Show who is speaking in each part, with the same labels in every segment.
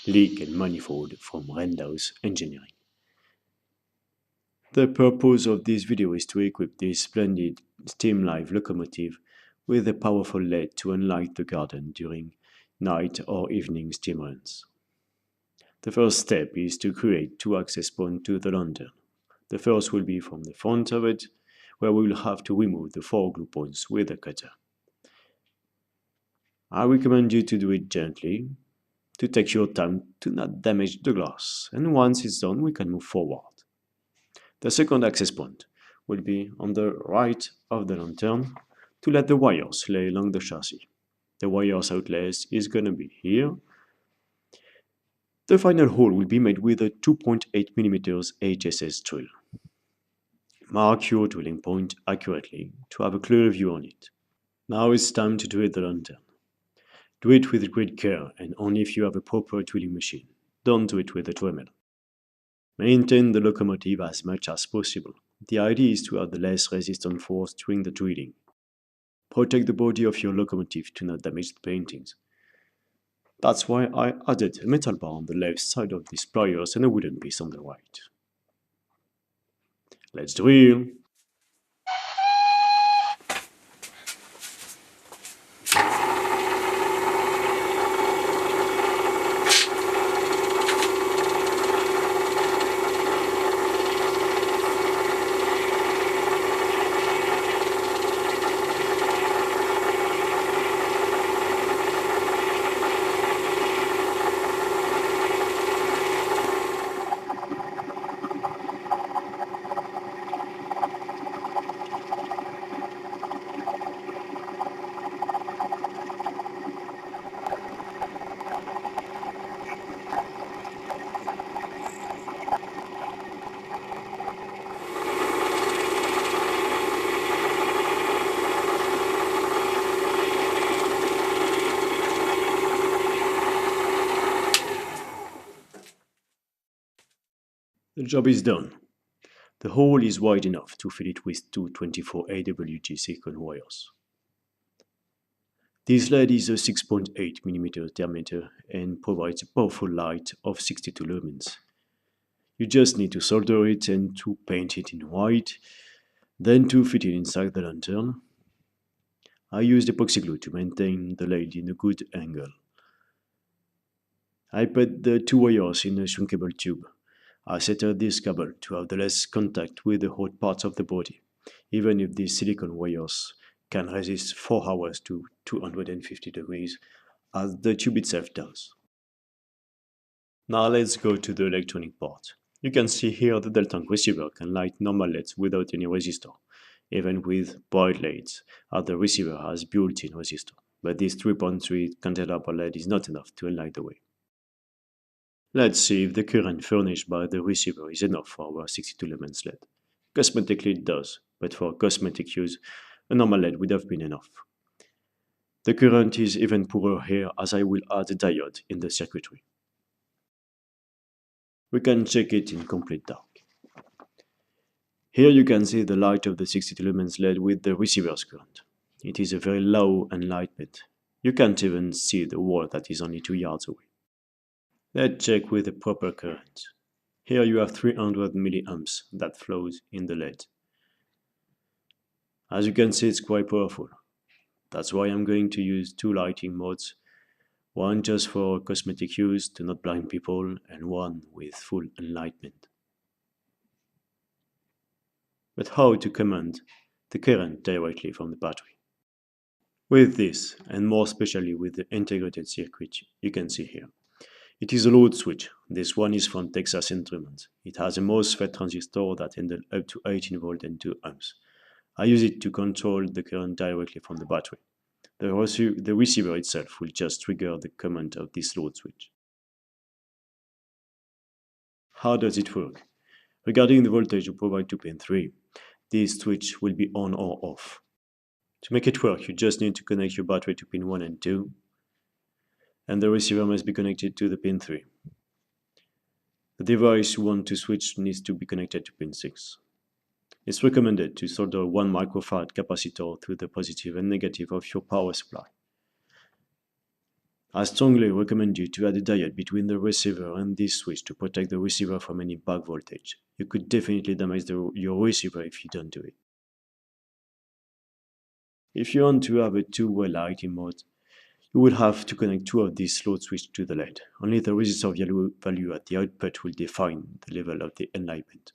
Speaker 1: Leek&Manifold from Roundhouse Engineering. The purpose of this video is to equip this splendid steam live locomotive with a powerful LED to enlight the garden during night or evening steam runs. The first step is to create two access points to the lantern. The first will be from the front of it, where we will have to remove the four glue points with a cutter. I recommend you to do it gently, to take your time to not damage the glass, and once it's done we can move forward. The second access point will be on the right of the lantern to let the wires lay along the chassis. The wires outlet is gonna be here. The final hole will be made with a 2.8mm HSS drill. Mark your drilling point accurately to have a clear view on it. Now it's time to drill the lantern. Do it with great care and only if you have a proper drilling machine. Don't do it with a Dremel. Maintain the locomotive as much as possible. The idea is to have the less resistant force during the drilling. Protect the body of your locomotive to not damage the paintings. That's why I added a metal bar on the left side of these pliers and a wooden piece on the right. Let's drill! The job is done. The hole is wide enough to fill it with two 24 AWG silicone wires. This LED is a 6.8mm diameter and provides a powerful light of 62 lumens. You just need to solder it and to paint it in white, then to fit it inside the lantern. I used epoxy glue to maintain the LED in a good angle. I put the two wires in a shrinkable tube. I centered this cable to have the less contact with the hot parts of the body, even if these silicone wires can resist 4 hours to 250 degrees, as the tube itself does. Now let's go to the electronic part. You can see here the Delta receiver can light normal LEDs without any resistor, even with bright LEDs, as the receiver has built-in resistor, but this 3.3 candelabra LED is not enough to light the way. Let's see if the current furnished by the receiver is enough for our 62 lumens LED. Cosmetically it does, but for cosmetic use, a normal LED would have been enough. The current is even poorer here as I will add a diode in the circuitry. We can check it in complete dark. Here you can see the light of the 62 lumens LED with the receiver's current. It is a very low enlightenment. You can't even see the wall that is only 2 yards away. Let's check with the proper current. Here you have 300 milliamps that flows in the LED. As you can see, it's quite powerful. That's why I'm going to use two lighting modes, one just for cosmetic use to not blind people and one with full enlightenment. But how to command the current directly from the battery? With this, and more especially with the integrated circuit you can see here. It is a load switch. This one is from Texas Instruments. It has a MOSFET transistor that handles up to 18 volts and 2 amps. I use it to control the current directly from the battery. The receiver itself will just trigger the command of this load switch. How does it work? Regarding the voltage you provide to pin 3, this switch will be on or off. To make it work, you just need to connect your battery to pin 1 and 2, and the receiver must be connected to the pin 3. The device you want to switch needs to be connected to pin 6. It's recommended to solder 1 microfarad capacitor to the positive and negative of your power supply. I strongly recommend you to add a diode between the receiver and this switch to protect the receiver from any back voltage. You could definitely damage your receiver if you don't do it. If you want to have a two-way lighting mode, you will have to connect two of these load switches to the LED. Only the resistor value at the output will define the level of the enlightenment.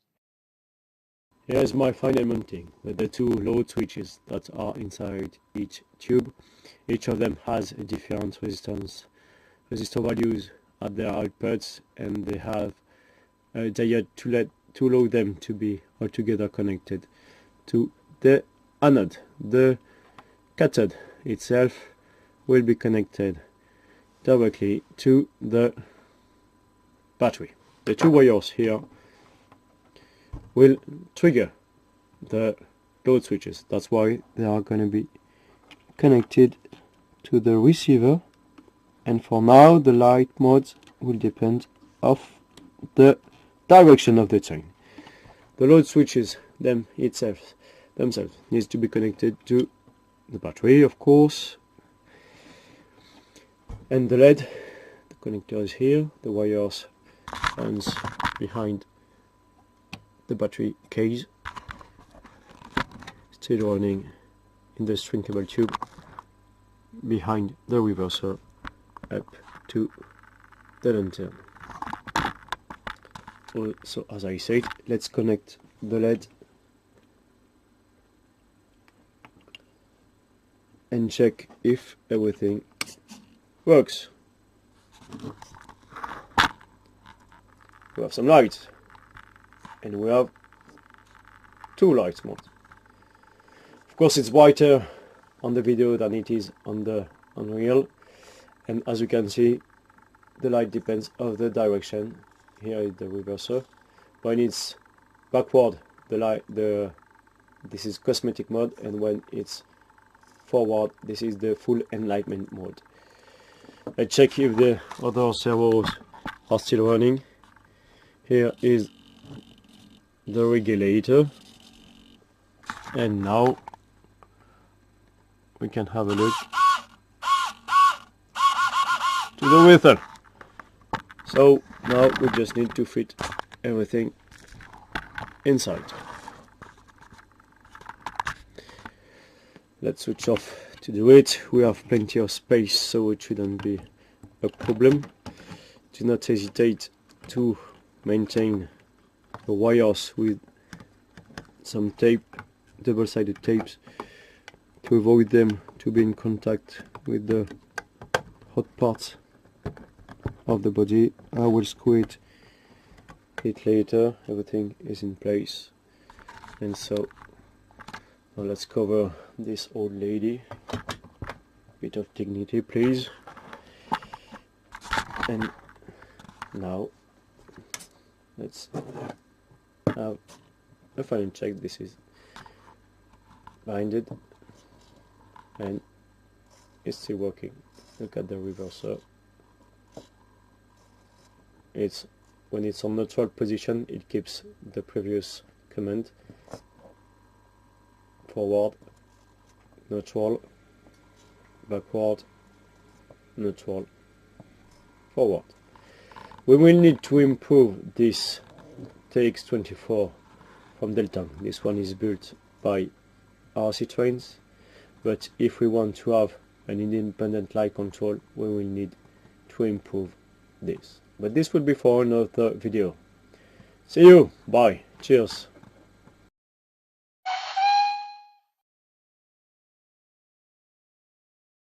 Speaker 2: Here is my final mounting with the two load switches that are inside each tube. Each of them has a different resistor values at their outputs, and they have a diode to allow them to be altogether connected to the anode. The cathode itself will be connected directly to the battery. The two wires here will trigger the load switches. That's why they are going to be connected to the receiver, and for now the light modes will depend of the direction of the train. The load switches themselves needs to be connected to the battery, of course, and the LED. The connector is here, the wires runs behind the battery case, still running in the string cable tube behind the reverser up to the lantern. So as I said, let's connect the LED and check if everything works. We have some lights, and we have two light modes. Of course, it's brighter on the video than it is on the Unreal, and as you can see, the light depends on the direction. Here is the reverser. When it's backward, this is cosmetic mode, and when it's forward, this is the full enlightenment mode. Let's check if the other servos are still running. Here is the regulator, and now we can have a look to the whistle. So now we just need to fit everything inside. Let's switch off to do it. We have plenty of space, so it shouldn't be a problem. Do not hesitate to maintain the wires with some tape, double-sided tapes, to avoid them to be in contact with the hot parts of the body. I will screw it later. Everything is in place, and so now let's cover this old lady. Bit of dignity, please. And now let's have a final check. This is binded and it's still working. Look at the reverser. When it's on neutral position, it keeps the previous command: forward, neutral, backward, neutral, forward. We will need to improve this TX24 from Delta. This one is built by RC trains, but if we want to have an independent light control, we will need to improve this. But this will be for another video. See you, bye, cheers.